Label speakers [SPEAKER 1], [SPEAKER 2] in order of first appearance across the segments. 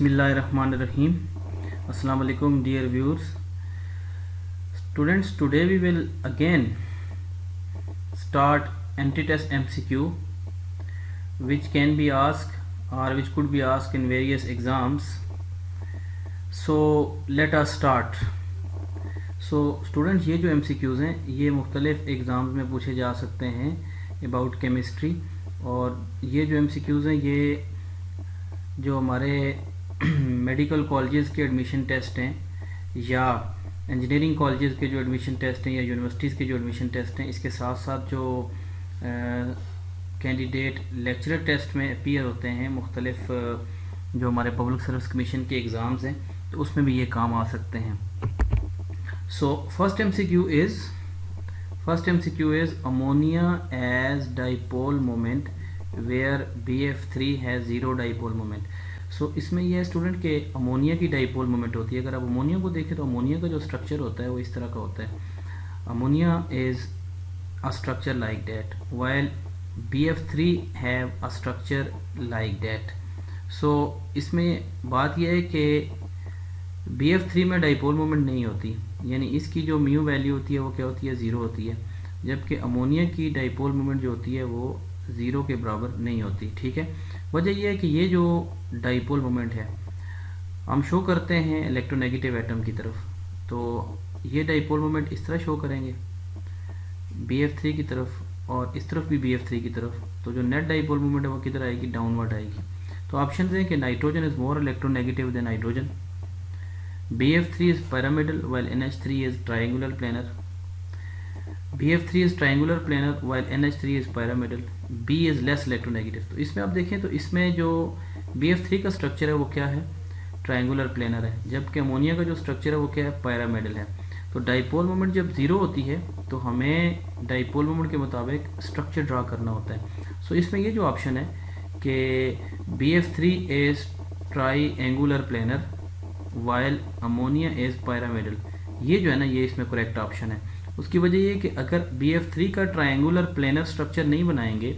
[SPEAKER 1] Bismillahirrahmanirrahim. Assalamu alaikum dear viewers. Students, today we will again start anti-test MCQ which can be asked or which could be asked in various exams. So let us start. So students, ये जो MCQs हैं ये मुख्तलिफ exams में पूछे जा सकते हैं अबाउट केमिस्ट्री, और ये जो MCQs हैं ये जो हमारे मेडिकल कॉलेजेस के एडमिशन टेस्ट हैं या इंजीनियरिंग कॉलेजेस के जो एडमिशन टेस्ट हैं या यूनिवर्सिटीज़ के जो एडमिशन टेस्ट हैं, इसके साथ साथ जो कैंडिडेट लेक्चरर टेस्ट में अपीयर होते हैं मुख्तलिफ जो हमारे पब्लिक सर्विस कमीशन के एग्ज़ाम्स हैं, तो उसमें भी ये काम आ सकते हैं. So first MCQ is ammonia as dipole moment where BF3 has zero dipole moment. So इसमें यह स्टूडेंट के अमोनिया की डाइपोल मोमेंट होती है. अगर आप अमोनिया को देखें तो अमोनिया का जो स्ट्रक्चर होता है वो इस तरह का होता है. Ammonia is a structure like that while BF3 have a structure like that. So इसमें बात यह है कि BF3 में डाइपोल मोमेंट नहीं होती, यानी इसकी जो म्यू वैल्यू होती है वो क्या होती है, ज़ीरो होती है, जबकि अमोनिया की डाइपोल मोमेंट जो होती है वो ज़ीरो के बराबर नहीं होती. ठीक है, वजह यह है कि ये जो डाइपोल मोमेंट है हम शो करते हैं इलेक्ट्रोनेगेटिव एटम की तरफ, तो ये डाइपोल मोमेंट इस तरह शो करेंगे BF3 की तरफ और इस तरफ भी BF3 की तरफ, तो जो नेट डाइपोल मोमेंट है वो किधर आएगी, डाउनवर्ड आएगी. तो ऑप्शन हैं कि nitrogen is more electronegative than hydrogen, BF3 is pyramidal while NH3 is triangular planar, BF3 is triangular planar while NH3 is pyramidal, B is less electronegative. तो इसमें आप देखें तो इसमें जो BF3 का स्ट्रक्चर है वो क्या है, ट्रायंगुलर प्लेनर है, जबकि अमोनिया का जो स्ट्रक्चर है वो क्या है, पैरामिडल है. तो डाइपोल मोमेंट जब ज़ीरो होती है तो हमें डाइपोल मोमेंट के मुताबिक स्ट्रक्चर ड्रा करना होता है. सो इसमें ये जो ऑप्शन है कि BF3 is triangular planar while ammonia is pyramidal, ये जो है ना ये इसमें करेक्ट ऑप्शन है. उसकी वजह ये है कि अगर BF3 का ट्रायंगुलर प्लेनर स्ट्रक्चर नहीं बनाएंगे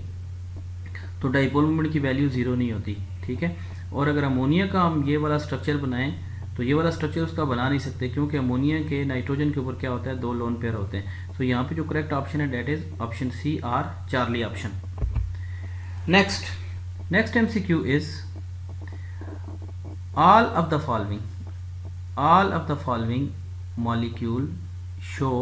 [SPEAKER 1] तो डाइपोल मोमेंट की वैल्यू ज़ीरो नहीं होती. ठीक है, और अगर अमोनिया का हम ये वाला स्ट्रक्चर बनाएं तो ये वाला स्ट्रक्चर उसका बना नहीं सकते, क्योंकि अमोनिया के नाइट्रोजन के ऊपर क्या होता है, दो लोन पेयर होते हैं. तो यहाँ पे जो करेक्ट ऑप्शन है that is option C or Charlie option. Next MCQ is all of the following molecule show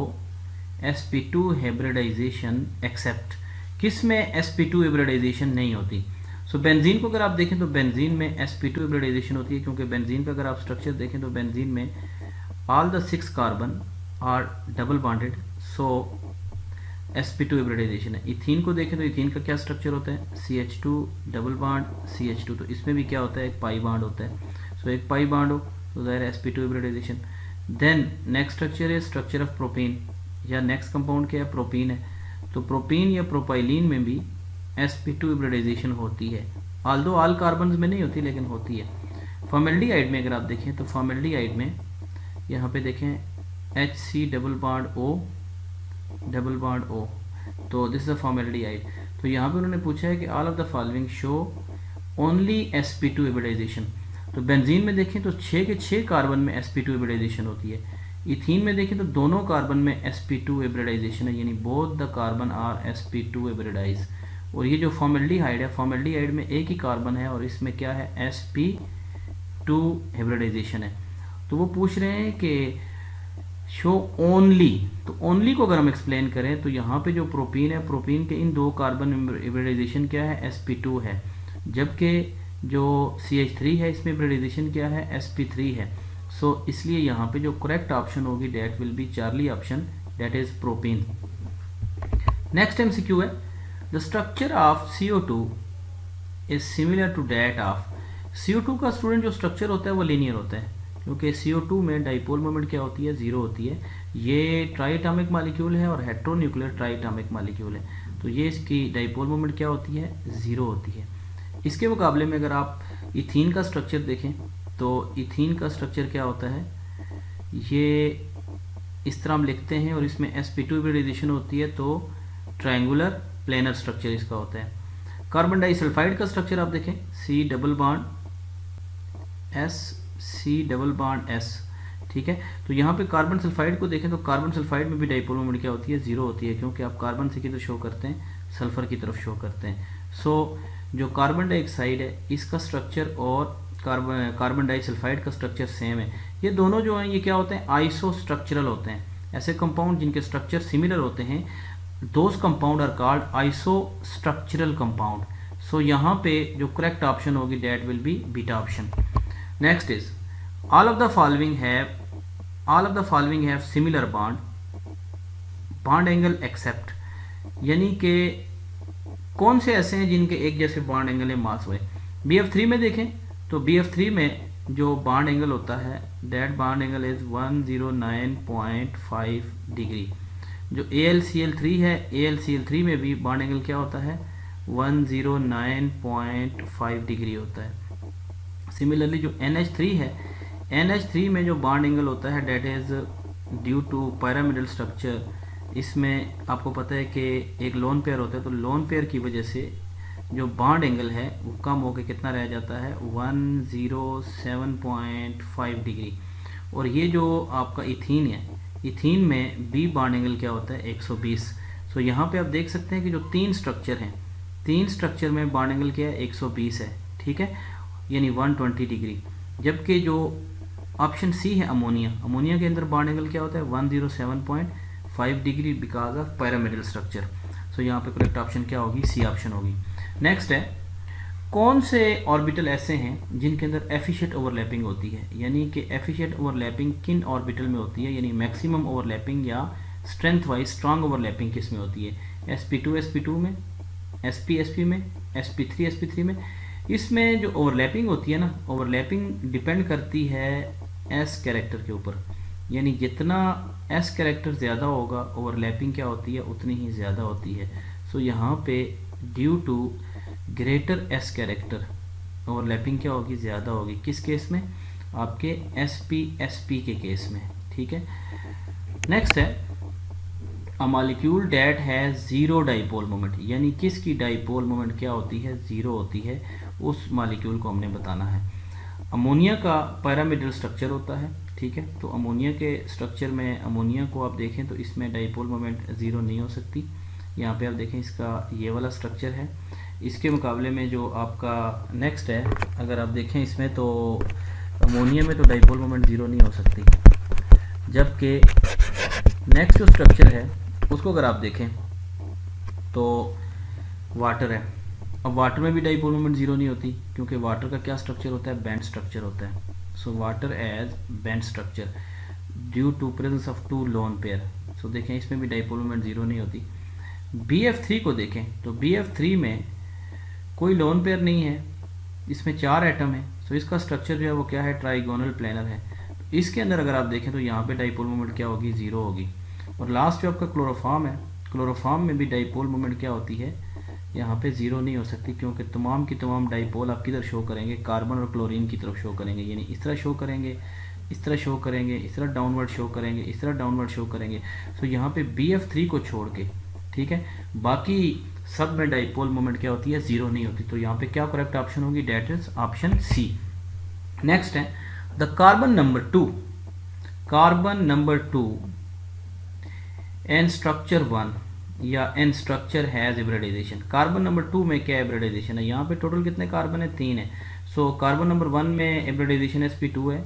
[SPEAKER 1] sp2 hybridization except, किस में sp2 hybridization नहीं होती. सो बेंजीन को अगर आप देखें तो बेंजीन में sp2 hybridization होती है, क्योंकि बेंजीन का अगर आप स्ट्रक्चर देखें तो बेंजीन में all the 6 carbon are double bonded, so sp2 hybridization है. इथीन को देखें तो इथीन का क्या स्ट्रक्चर होता है, CH2 डबल बॉन्ड CH2, तो इसमें भी क्या होता है, एक पाई बॉन्ड होता है. सो एक पाई बॉन्ड हो तो ज़ाहिर sp2 hybridization. Then next structure है स्ट्रक्चर ऑफ प्रोपीन, या नेक्स्ट कंपाउंड क्या है, प्रोपीन है. तो प्रोपीन या प्रोपाइलिन में भी sp2 hybridization होती है, ऑल्दो ऑल कार्बन में नहीं होती लेकिन होती है. फॉर्मेल्डिहाइड में अगर आप देखें तो फॉर्मेल्डिहाइड में यहाँ पे देखें HC डबल बॉन्ड O, तो दिस इज अ फॉर्मेल्डिहाइड. तो यहाँ पे उन्होंने पूछा है कि all of the following show only sp2 hybridization. तो बेंजीन में देखें तो 6 के 6 कार्बन में sp2 hybridization होती है. इथीन में देखें तो दोनों कार्बन में sp2 hybridization है, यानी both the carbon are sp2 hybridized. और ये जो फॉर्मेल्डिहाइड है, फॉर्मेल्डिहाइड में एक ही कार्बन है और इसमें क्या है, sp2 hybridization है. तो वो पूछ रहे हैं कि शो ओनली, तो ओनली को अगर हम एक्सप्लेन करें तो यहाँ पे जो प्रोपीन है, प्रोपीन के इन दो कार्बन हाइब्रिडाइजेशन क्या है, sp2 है, जबकि जो CH3 है इसमें हाइब्रिडाइजेशन क्या है, sp3 है. सो इसलिए यहाँ पे जो करेक्ट ऑप्शन होगी that will be Charlie option, that is propene. Next MCQ है the structure of CO2 is similar to that of. CO2 का स्टूडेंट जो स्ट्रक्चर होता है वो लीनियर होता है, क्योंकि CO2 में डाइपोल मोमेंट क्या होती है, ज़ीरो होती है. ये ट्राइएटॉमिक मॉलिक्यूल है और हेट्रोन्यूक्लियर ट्राइएटॉमिक मॉलिक्यूल है, तो ये इसकी डाइपोल मोमेंट क्या होती है, ज़ीरो होती है. इसके मुकाबले में अगर आप इथीन का स्ट्रक्चर देखें तो इथीन का स्ट्रक्चर क्या होता है, ये इस तरह हम लिखते हैं और इसमें sp2 हाइब्रिडाइजेशन होती है, तो ट्रायंगुलर प्लेनर स्ट्रक्चर इसका होता है. कार्बन डाइसल्फाइड का स्ट्रक्चर आप देखें, C double bond C double bond S, ठीक है। तो यहाँ पे कार्बन सल्फाइड को देखें तो कार्बन सल्फाइड में भी डाइपोल मोमेंट क्या होती है, ज़ीरो होती है, क्योंकि आप कार्बन से किधर शो करते हैं, सल्फर की तरफ शो करते हैं। सो जो कार्बन डाइऑक्साइड है इसका स्ट्रक्चर और कार्बन डाइसल्फाइड का स्ट्रक्चर सेम है। ये दोनों जो हैं ये क्या होते हैं, आइसो स्ट्रक्चरल होते हैं। ऐसे कंपाउंड जिनके स्ट्रक्चर सिमिलर होते हैं, those compound are called isostructural compound. So यहाँ पे जो करेक्ट ऑप्शन होगी that will be beta option. Next is all of the following have similar bond angle except, यानी कि कौन से ऐसे हैं जिनके एक जैसे बॉन्ड एंगल है मास हुए। BF3 में देखें तो BF3 में जो बॉन्ड एंगल होता है that bond angle is 109.5 degree. जो AlCl3 है, AlCl3 में भी बॉन्ड एंगल क्या होता है, 109.5 डिग्री होता है। सिमिलरली जो NH3 है, NH3 में जो बॉन्ड एंगल होता है that is due to pyramidal structure. इसमें आपको पता है कि एक लोन पेयर होता है, तो लोन पेयर की वजह से जो बॉन्ड एंगल है वो कम होकर कितना रह जाता है, 107.5 डिग्री। और ये जो आपका इथीन है, इथीन में बी बॉन्ड एंगल क्या होता है, 120। सो यहाँ पे आप देख सकते हैं कि जो तीन स्ट्रक्चर हैं, तीन स्ट्रक्चर में बॉन्ड एंगल क्या है, 120 है, ठीक है, यानी 120 डिग्री। जबकि जो ऑप्शन सी है अमोनिया, अमोनिया के अंदर बॉन्ड एंगल क्या होता है, 107.5 degree because of pyramidal structure. So यहाँ पे करेक्ट ऑप्शन क्या होगी, सी ऑप्शन होगी। नेक्स्ट है, कौन से ऑर्बिटल ऐसे हैं जिनके अंदर एफिशिएंट ओवरलैपिंग होती है, यानी कि एफिशिएंट ओवरलैपिंग किन ऑर्बिटल में होती है, यानी मैक्सिमम ओवरलैपिंग या स्ट्रेंथ वाइज स्ट्रांग ओवरलैपिंग किस में होती है, sp2 में, sp में, sp3 में। इसमें जो ओवरलैपिंग होती है ना, ओवरलैपिंग डिपेंड करती है एस कैरेक्टर के ऊपर, यानी जितना एस कैरेक्टर ज़्यादा होगा ओवरलैपिंग क्या होती है उतनी ही ज़्यादा होती है। सो यहाँ पे due to greater S character overlapping क्या होगी, ज़्यादा होगी। किस केस में, आपके sp के केस में, ठीक है। नेक्स्ट है, a molecule that has zero dipole moment, यानी किसकी डाइपोल मोमेंट क्या होती है, ज़ीरो होती है, उस मॉलिक्यूल को हमने बताना है। अमोनिया का पिरामिडल स्ट्रक्चर होता है, ठीक है। तो अमोनिया के स्ट्रक्चर में अमोनिया को आप देखें तो इसमें डाइपोल मोमेंट ज़ीरो नहीं हो सकती। यहाँ पे आप देखें इसका ये वाला स्ट्रक्चर है, इसके मुकाबले में जो आपका नेक्स्ट है, अगर आप देखें इसमें तो अमोनिया में तो डाइपोल मोमेंट ज़ीरो नहीं हो सकती। जबकि नेक्स्ट जो स्ट्रक्चर है उसको अगर आप देखें तो वाटर है। अब वाटर में भी डाइपोल मोमेंट ज़ीरो नहीं होती, क्योंकि वाटर का क्या स्ट्रक्चर होता है, बैंड स्ट्रक्चर होता है। So water as bent structure due to presence of two lone pair. So देखें इसमें भी डाइपोल मोमेंट ज़ीरो नहीं होती। BF3 को देखें तो BF3 में कोई लोन पेयर नहीं है, इसमें 4 एटम है। सो इसका स्ट्रक्चर जो है वो क्या है, ट्राइगोनल प्लेनर है। तो इसके अंदर अगर आप देखें तो यहाँ पे डाइपोल मोमेंट क्या होगी, ज़ीरो होगी। और लास्ट जो आपका क्लोरोफॉर्म है, क्लोरोफॉर्म में भी डाइपोल मोमेंट क्या होती है, यहाँ पे ज़ीरो नहीं हो सकती, क्योंकि तमाम की तमाम डाइपोल आप किधर शो करेंगे, कार्बन और क्लोरीन की तरफ शो करेंगे, यानी इस तरह शो करेंगे, इस तरह शो करेंगे, इस तरह डाउनवर्ड शो करेंगे, इस तरह डाउनवर्ड शो करेंगे। सो यहाँ पे BF3 को छोड़ के, ठीक है, बाकी सब में डाइपोल मोमेंट क्या होती है, ज़ीरो नहीं होती। तो यहाँ पे क्या करेक्ट ऑप्शन होगी, that is option C. Next है the carbon number 2 in structure 1 या in structure has hybridization. Carbon number 2 में क्या हिब्रिडाइजेशन है, यहाँ पे टोटल कितने कार्बन है, 3 है। सो कार्बन नंबर 1 में हिब्रिडाइजेशन sp2 है,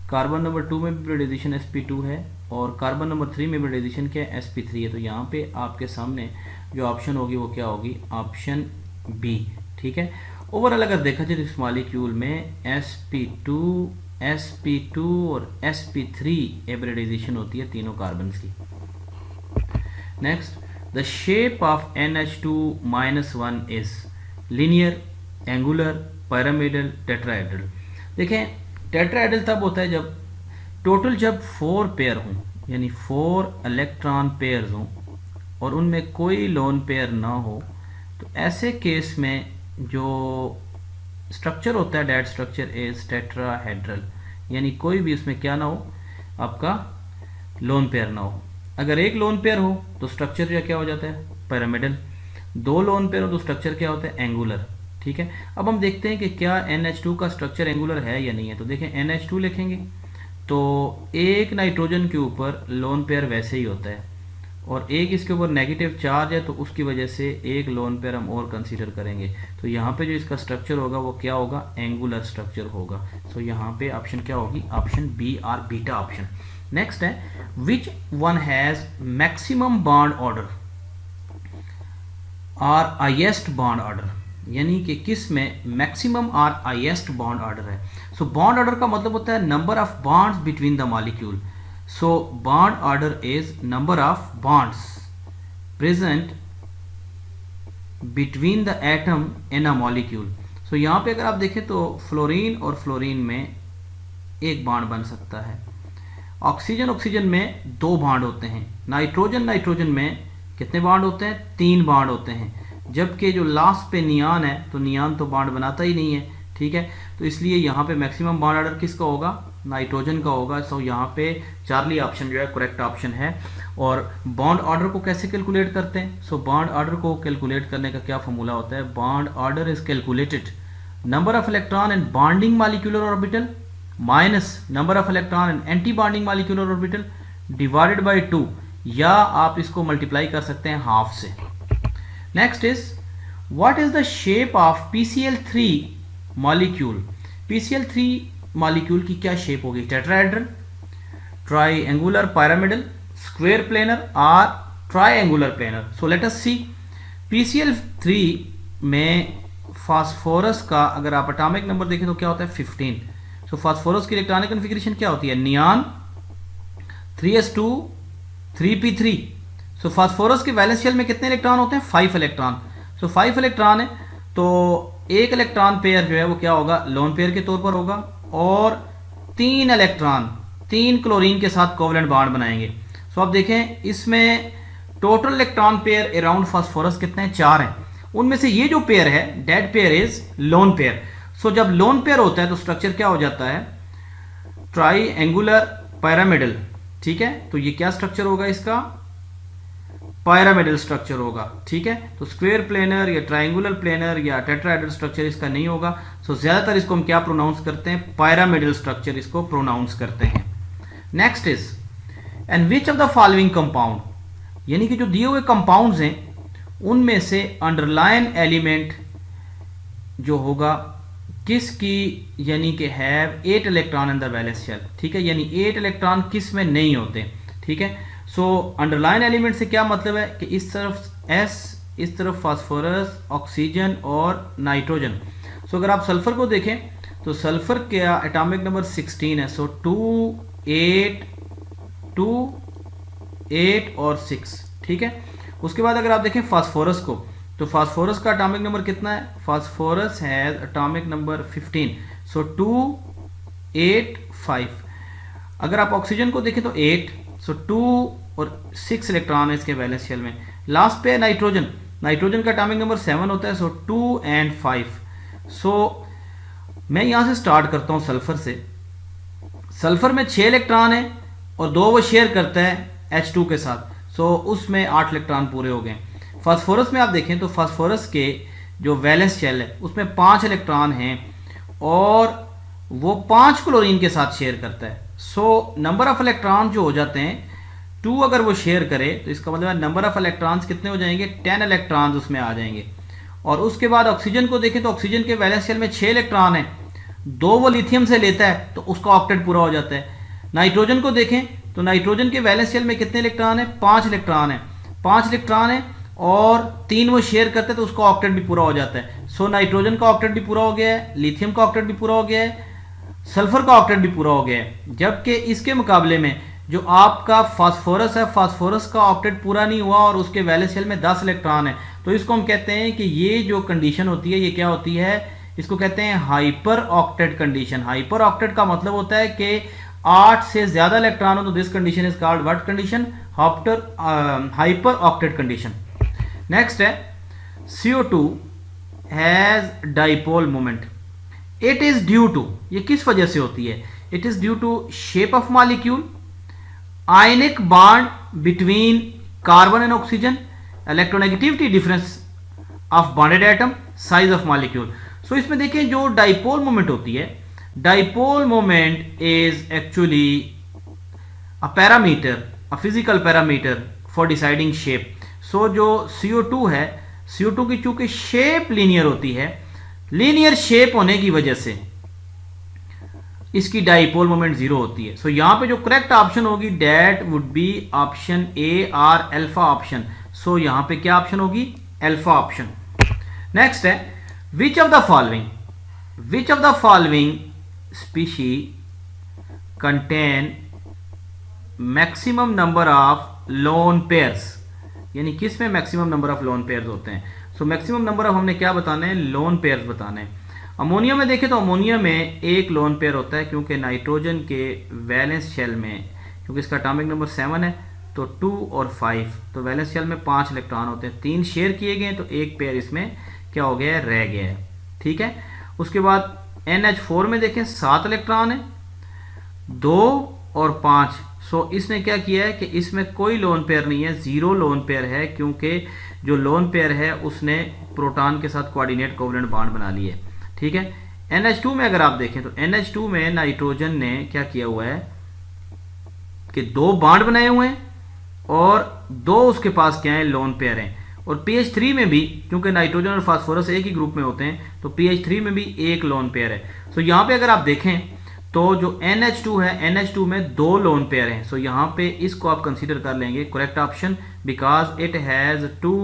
[SPEAKER 1] कार्बन नंबर 2 में हिब्रिडाइजेशन sp2 है, और कार्बन नंबर 3 में हिब्रिडाइजेशन क्या है, sp3 है। तो यहाँ पे आपके सामने जो ऑप्शन होगी वो क्या होगी, ऑप्शन बी, ठीक है। ओवरऑल अगर देखा जाए तो इस मॉलिक्यूल में sp2 और sp3 हिब्रिडाइजेशन होती है तीनों कार्बन की। Next, the shape of NH2-1 is linear, angular, pyramidal, tetrahedral. देखें टेट्राहेड्रल तब होता है जब 4 पेयर हों, यानी 4 इलेक्ट्रॉन पेयर्स हों और उनमें कोई लोन पेयर ना हो। तो ऐसे केस में जो स्ट्रक्चर होता है डेट स्ट्रक्चर इज टेट्राहेड्रल, यानी कोई भी उसमें क्या ना हो, आपका लोन पेयर ना हो। अगर एक लोन पेयर हो तो स्ट्रक्चर क्या हो जाता है, पिरामिडल। 2 लोन पेयर हो तो स्ट्रक्चर क्या होता है, एंगुलर, ठीक है। अब हम देखते हैं कि क्या NH2 का स्ट्रक्चर एंगुलर है या नहीं है। तो देखें NH2 लिखेंगे तो एक नाइट्रोजन के ऊपर लोन पेयर वैसे ही होता है और एक इसके ऊपर नेगेटिव चार्ज है, तो उसकी वजह से एक लोन पेयर हम और कंसीडर करेंगे। तो यहाँ पे जो इसका स्ट्रक्चर होगा वो क्या होगा, एंगुलर स्ट्रक्चर होगा। सो यहाँ पे ऑप्शन क्या होगी, option B or beta option. Next है which one has maximum bond order or highest bond order, यानी कि किस में maximum or highest bond order है। सो बॉन्ड ऑर्डर का मतलब होता है number of bonds between the molecule. So bond order is number of bonds present between the atom in a molecule. So यहाँ पे अगर आप देखें तो फ्लोरीन और फ्लोरीन में एक बॉन्ड बन सकता है, ऑक्सीजन ऑक्सीजन में दो बॉन्ड होते हैं, नाइट्रोजन नाइट्रोजन में कितने बॉन्ड होते हैं, तीन बॉन्ड होते हैं। जबकि जो लास्ट पे नियान है तो नियान तो बॉन्ड बनाता ही नहीं है, ठीक है। तो इसलिए यहाँ पे मैक्सिमम बॉन्ड ऑर्डर किसका होगा, नाइट्रोजन का होगा। सो यहाँ पे चार्ली ऑप्शन जो है करेक्ट ऑप्शन है। और बॉन्ड ऑर्डर को कैसे कैलकुलेट करते हैं, सो बॉन्ड ऑर्डर को कैलकुलेट करने का क्या फॉर्मूला होता है, bond order is calculated number of electron in bonding molecular orbital minus number of electron in anti bonding molecular orbital divided by 2, या आप इसको मल्टीप्लाई कर सकते हैं हाफ से। Next is what is the shape of PCl3 molecule. PCl3 molecule की क्या shape होगी, tetrahedral, triangular pyramidal, square planar और triangular planar. So let us see. PCl3 में फास्फोरस का अगर आप एटॉमिक नंबर देखें तो क्या होता है 15। सो फास्फोरस की इलेक्ट्रॉनिक कॉन्फ़िगरेशन क्या होती है, नियान 3s2 3p3। सो फास्फोरस के वैलेंस शेल में कितने इलेक्ट्रॉन होते हैं, 5 इलेक्ट्रॉन। सो 5 इलेक्ट्रॉन है तो एक इलेक्ट्रॉन पेयर जो है वो क्या होगा, लोन पेयर के तौर पर होगा, और 3 इलेक्ट्रॉन 3 क्लोरीन के साथ कोवलेंट बॉन्ड बनाएंगे। सो आप देखें इसमें total electron pair around phosphorus कितने हैं, 4 हैं। उनमें से ये जो पेयर है that pair is lone pair. So जब लोन पेयर होता है तो स्ट्रक्चर क्या हो जाता है, ट्राइएंगुलर पिरामिडल, ठीक है। तो ये क्या स्ट्रक्चर होगा, इसका पिरामिडल स्ट्रक्चर होगा, ठीक है। तो स्क्वायर प्लेनर या ट्राइंगुलर प्लेनर या टेट्राहेड्रल स्ट्रक्चर इसका नहीं होगा। सो ज्यादातर इसको हम क्या प्रोनाउंस करते हैं, पिरामिडल स्ट्रक्चर इसको प्रोनाउंस करते हैं। Next is and which of the following compound, यानी कि जो दिए हुए कंपाउंड्स हैं उनमें से अंडरलाइन एलिमेंट जो होगा किसकी, यानी कि have 8 electron in the valence shell, ठीक है। यानी 8 इलेक्ट्रॉन किस में नहीं होते, ठीक है। सो अंडरलाइन एलिमेंट से क्या मतलब है कि इस तरफ S, इस तरफ फास्फोरस, ऑक्सीजन और नाइट्रोजन। सो अगर आप सल्फर को देखें तो सल्फर का एटॉमिक नंबर 16 है। सो 2, 8 और 6, ठीक है। उसके बाद अगर आप देखें फास्फोरस को तो फास्फोरस का एटॉमिक नंबर कितना है, फास्फोरस हैज एटॉमिक नंबर 15। सो 2, 8, 5। अगर आप ऑक्सीजन को देखें तो 8। सो 2 और 6 इलेक्ट्रॉन है इसके वैलेंस शेल में। लास्ट पे है नाइट्रोजन, नाइट्रोजन का एटॉमिक नंबर 7 होता है। सो 2 और 5। सो मैं यहां से स्टार्ट करता हूं सल्फर से। सल्फर में 6 इलेक्ट्रॉन है और 2 वो शेयर करता है H2 के साथ। सो उसमें 8 इलेक्ट्रॉन पूरे हो गए। फास्फोरस में आप देखें तो फास्फोरस के जो वैलेंस शेल है उसमें 5 इलेक्ट्रॉन हैं और वो 5 क्लोरीन के साथ शेयर करता है। सो नंबर ऑफ इलेक्ट्रॉन जो हो जाते हैं 2 अगर वो शेयर करे तो इसका मतलब है नंबर ऑफ इलेक्ट्रॉन्स कितने हो जाएंगे, 10 इलेक्ट्रॉन्स उसमें आ जाएंगे। और उसके बाद ऑक्सीजन को देखें तो ऑक्सीजन के वैलेंस शेल में 6 इलेक्ट्रॉन है, 2 वो लिथियम से लेता है तो उसका ऑक्टेट पूरा हो जाता है। नाइट्रोजन को देखें तो नाइट्रोजन के वैलेंस शेल में कितने इलेक्ट्रॉन है, 5 इलेक्ट्रॉन है, 5 इलेक्ट्रॉन है और 3 वो शेयर करते हैं तो उसका ऑक्टेट भी पूरा हो जाता है। सो नाइट्रोजन का ऑक्टेट भी पूरा हो गया है, लिथियम का ऑक्टेट भी पूरा हो गया है, सल्फर का ऑक्टेट भी पूरा हो गया है। जबकि इसके मुकाबले में जो आपका फास्फोरस है, फास्फोरस का ऑक्टेट पूरा नहीं हुआ और उसके वैलेंस शेल में 10 इलेक्ट्रॉन है। तो इसको हम कहते हैं कि ये जो कंडीशन होती है ये क्या होती है, इसको कहते हैं hyper octet condition. Hyper octet का मतलब होता है कि 8 से ज्यादा इलेक्ट्रॉन हो तो this condition is called what condition, hyper octet condition. Next है CO2 has dipole moment. It is due to, ये किस वजह से होती है, it is due to shape of molecule, ionic bond between carbon and oxygen, electronegativity difference of bonded atom, size of molecule. So इसमें देखें जो डाइपोल मोमेंट होती है, dipole moment is actually a parameter, a physical parameter for deciding shape. सो जो CO2 है, CO2 की चूंकि shape linear होती है, लीनियर शेप होने की वजह से इसकी डाइपोल मोमेंट जीरो होती है। सो यहां पे जो करेक्ट ऑप्शन होगी that would be option A or alpha option. So यहां पे क्या ऑप्शन होगी? Alpha option. नेक्स्ट है which of the following species contain maximum number of lone pairs, यानी किस में maximum number of lone pairs होते हैं। सो मैक्सिमम नंबर ऑफ हमने क्या बताना है? लोन पेयर्स बताने हैं। अमोनिया में देखें तो अमोनिया में एक लोन पेयर होता है, क्योंकि नाइट्रोजन के वैलेंस शेल में, क्योंकि इसका एटॉमिक नंबर 7 है तो 2 और 5, तो वैलेंस शेल में 5 इलेक्ट्रॉन होते हैं, 3 शेयर किए गए तो एक पेयर इसमें क्या हो गया है? रह गया है। ठीक है। उसके बाद NH4 में देखें 7 इलेक्ट्रॉन है, 2 और 5। सो इसने क्या किया है कि इसमें कोई लोन पेयर नहीं है, जीरो लोन पेयर है, क्योंकि जो लोन पेयर है उसने प्रोटॉन के साथ कोऑर्डिनेट कोवलेंट बॉन्ड बना लिए है। ठीक है। NH2 में अगर आप देखें तो NH2 में नाइट्रोजन ने क्या किया हुआ है कि 2 बॉन्ड बनाए हुए हैं और 2 उसके पास क्या है? लोन पेयर हैं। और PH3 में भी, क्योंकि नाइट्रोजन और फास्फोरस एक ही ग्रुप में होते हैं, तो PH3 में भी एक लोन पेयर है। सो यहां पे अगर आप देखें तो जो NH2 है, NH2 में 2 लोन पेयर हैं। सो यहां पे इसको आप कंसीडर कर लेंगे correct option, because it has 2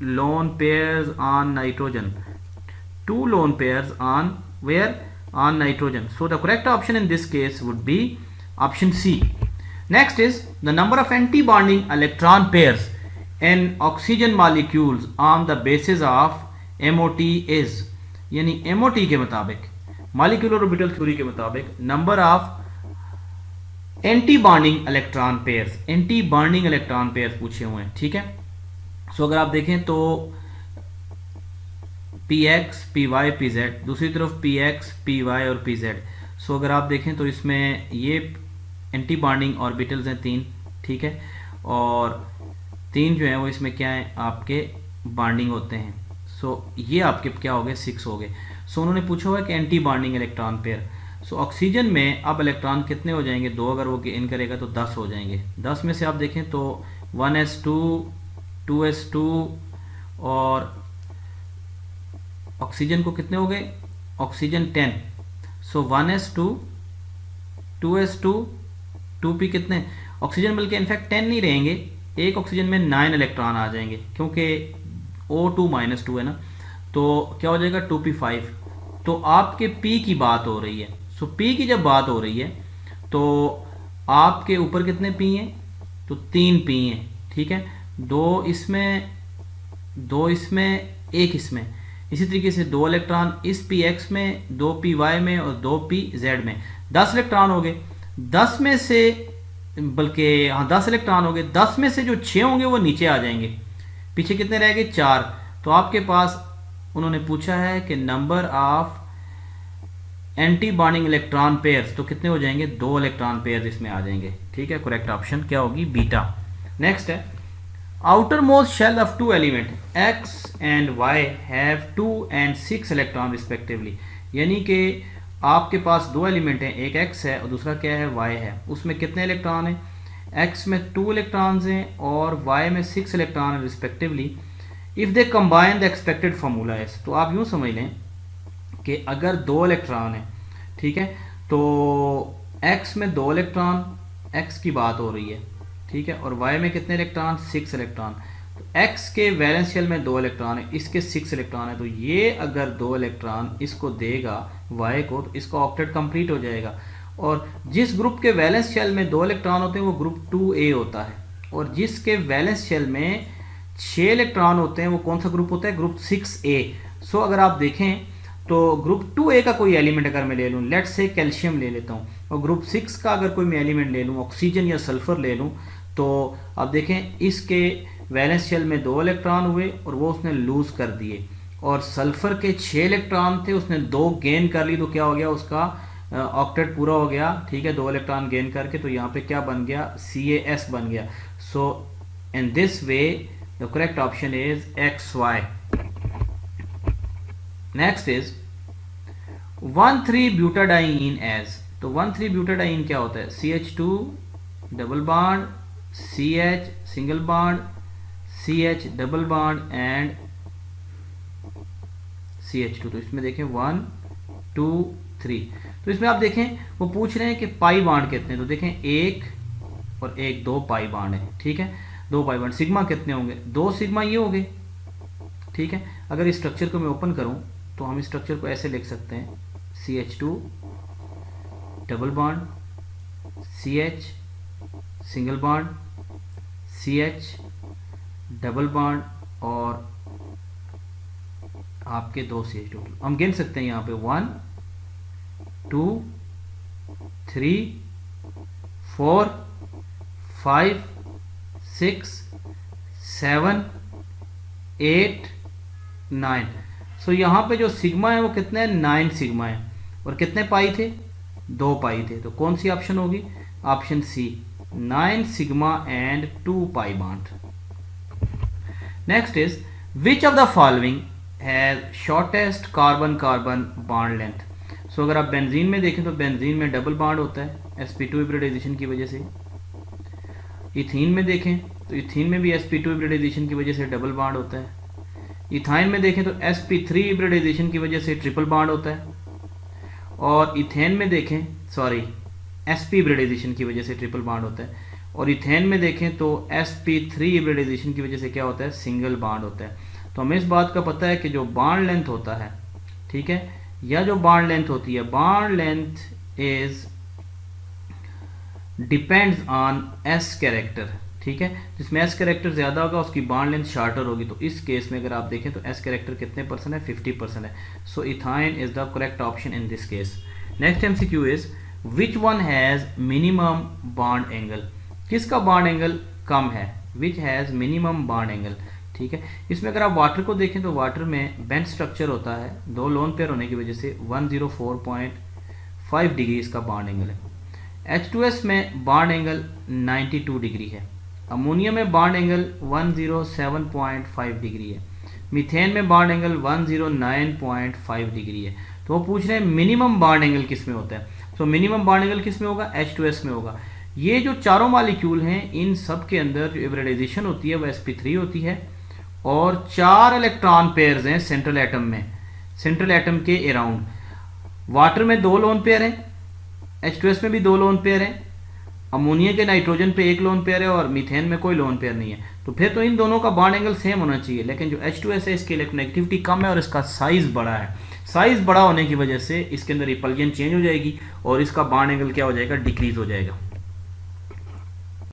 [SPEAKER 1] lone pairs on nitrogen, 2 lone pairs on where? On nitrogen. So the correct option in this case would be option C. Next is the number of anti-bonding electron pairs in oxygen molecules on the basis of MOT is, यानी MOT के मुताबिक, molecular orbital theory के मुताबिक, number of anti bonding electron pairs, anti bonding electron pairs पूछे हुए हैं। ठीक है। सो अगर आप देखें तो PX, PY, PZ, दूसरी तरफ PX, PY और PZ। सो अगर आप देखें तो इसमें ये एंटी बॉन्डिंग ऑर्बिटल्स हैं 3। ठीक है। और 3 जो हैं वो इसमें क्या है? आपके बॉन्डिंग होते हैं। सो ये आपके क्या हो गए? 6 हो गए। सो उन्होंने पूछा हुआ है कि anti bonding electron pair. So oxygen में अब इलेक्ट्रॉन कितने हो जाएंगे? 2 अगर वो गेन करेगा तो 10 हो जाएंगे। 10 में से आप देखें तो 1s2, 2s2 और ऑक्सीजन को कितने हो गए? ऑक्सीजन 10। सो 1s2, 2s2, 2p कितने? ऑक्सीजन बल्कि इनफैक्ट 10 नहीं रहेंगे, एक ऑक्सीजन में 9 इलेक्ट्रॉन आ जाएंगे, क्योंकि O2-2 है ना, तो क्या हो जाएगा? 2p5। तो आपके p की बात हो रही है। सो p की जब बात हो रही है तो आपके ऊपर कितने p हैं? तो 3 p हैं। ठीक है। 2 इसमें, 2 इसमें, 1 इसमें। इसी तरीके से 2 इलेक्ट्रॉन इस px में, 2 py में और 2 pz में, 10 इलेक्ट्रॉन हो गए। 10 में से, बल्कि हाँ 10 इलेक्ट्रॉन हो गए। 10 में से जो 6 होंगे वो नीचे आ जाएंगे, पीछे कितने रह गए? 4। तो आपके पास उन्होंने पूछा है कि number of anti bonding electron pairs, तो कितने हो जाएंगे? 2 इलेक्ट्रॉन पेयर्स इसमें आ जाएंगे। ठीक है। करेक्ट ऑप्शन क्या होगी? बीटा। नेक्स्ट है outermost shell of 2 element X and Y have 2 and 6 electron respectively, यानी कि आपके पास 2 एलिमेंट हैं, एक X है और दूसरा क्या है? Y है। उसमें कितने इलेक्ट्रॉन हैं? X में 2 इलेक्ट्रॉन्स हैं और Y में 6 इलेक्ट्रॉन हैं respectively. If they combine the expected formula is, तो आप यूँ समझ लें कि अगर 2 इलेक्ट्रॉन है, ठीक है, तो X में 2 इलेक्ट्रॉन, X की बात हो रही है, ठीक है, और Y में कितने इलेक्ट्रॉन? 6 इलेक्ट्रॉन। तो X के वैलेंस शेल में 2 इलेक्ट्रॉन है, इसके 6 इलेक्ट्रॉन है, तो ये अगर 2 इलेक्ट्रॉन इसको देगा Y को, तो इसका ऑक्टेट कंप्लीट हो जाएगा। और जिस ग्रुप के वैलेंस शेल में 2 इलेक्ट्रॉन होते हैं वो ग्रुप 2A होता है, और जिसके वैलेंस शेल में 6 इलेक्ट्रॉन होते हैं वो कौन सा ग्रुप होता है? Group 6A। सो अगर आप देखें तो ग्रुप 2A का कोई एलिमेंट अगर मैं ले लूँ, लेट्स से कैल्शियम ले लेता हूँ, और ग्रुप 6 का अगर कोई मैं एलिमेंट ले लूँ, ऑक्सीजन या सल्फर ले लूँ, तो आप देखें इसके वैलेंस शेल में 2 इलेक्ट्रॉन हुए और वो उसने लूज कर दिए, और सल्फर के 6 इलेक्ट्रॉन थे, उसने 2 गेन कर ली, तो क्या हो गया? उसका ऑक्टेट पूरा हो गया। ठीक है, 2 इलेक्ट्रॉन गेन करके, तो यहाँ पे क्या बन गया? CAS बन गया। So in this way the correct option is XY। Next is one three butadiene as, तो 1,3-ब्यूटाडाइन क्या होता है? CH2 double bond, CH single bond, CH double bond and CH2। तो इसमें देखें 1 2 3, तो इसमें आप देखें वो पूछ रहे हैं कि पाई बॉन्ड कितने, तो देखें 1 और 1 2 पाई बॉन्ड है, ठीक है, 2 पाई बॉन्ड। सिग्मा कितने होंगे? 2 सिग्मा ये हो गए, ठीक है। अगर इस स्ट्रक्चर को मैं ओपन करूं तो हम इस स्ट्रक्चर को ऐसे लिख सकते हैं, CH2 double bond, CH single bond, CH double bond और आपके 2 CH टोटल। हम गिन सकते हैं यहाँ पे 1 2 3 4 5 6 7 8 9। सो यहाँ पे जो सिग्मा है वो कितने है? 9 सिग्मा है। और कितने पाई थे? 2 पाई थे। तो कौन सी ऑप्शन होगी? Option C, 9 sigma and 2 pi bond. Next is which of the following has shortest carbon carbon bond length. So अगर आप बेंजीन में देखें तो बेंजीन में डबल बॉन्ड होता है sp2 हाइब्रिडाइजेशन की वजह से। इथीन में देखें तो इथीन में भी sp2 हाइब्रिडाइजेशन की वजह से डबल बॉन्ड होता है। इथाइन में देखें तो sp3 हाइब्रिडाइजेशन की वजह से ट्रिपल बॉन्ड होता है। और इथेन में देखें, सॉरी, sp हाइब्रिडाइजेशन की वजह से ट्रिपल बॉन्ड होता है। और इथेन में देखें तो sp3 हाइब्रिडाइजेशन की वजह से क्या होता है? सिंगल बॉन्ड होता है। तो हमें इस बात का पता है कि जो बॉन्ड लेंथ होता है, ठीक है, या जो बॉन्ड लेंथ होती है, bond length is depends on s character, ठीक है। जिसमें s कैरेक्टर ज़्यादा होगा उसकी बॉन्ड लेंथ शार्टर होगी। तो इस केस में अगर आप देखें तो s कैरेक्टर कितने परसेंट है? 50% है। So ethyne is the correct option in this case. Next MCQ is which one has minimum bond angle. किसका बॉन्ड एंगल कम है? Which has minimum bond angle, ठीक है। इसमें अगर आप वाटर को देखें तो वाटर में बेंच स्ट्रक्चर होता है, 2 लोन पेयर होने की वजह से 104.5 डिग्री इसका बॉन्ड एंगल है। H2S में बॉन्ड एंगल 92 डिग्री है। अमोनिया में बॉन्ड एंगल 107.5 डिग्री है। मीथेन में बॉन्ड एंगल 109.5 डिग्री है। तो वो पूछ रहे हैं मिनिमम बॉन्ड एंगल किस में होता है। तो मिनिमम बॉन्ड एंगल किस में होगा? H2S में होगा। ये जो चारों मॉलिक्यूल हैं इन सब के अंदर जो हाइब्रिडाइजेशन होती है वो sp3 होती है और 4 इलेक्ट्रॉन पेयर्स हैं सेंट्रल एटम में, सेंट्रल एटम के अराउंड। वाटर में 2 लोन पेयर हैं, H2S में भी 2 लोन पेयर हैं, अमोनिया के नाइट्रोजन पे 1 लोन पेयर है और मीथेन में कोई लोन पेयर नहीं है। तो फिर तो इन दोनों का बॉन्ड एंगल सेम होना चाहिए, लेकिन जो H2S है इसकी इलेक्ट्रोनेगेटिविटी कम है और इसका साइज बड़ा है। साइज बड़ा होने की वजह से इसके अंदर रिपल्जन चेंज हो जाएगी और इसका बॉन्ड एंगल क्या हो जाएगा? डिक्रीज हो जाएगा।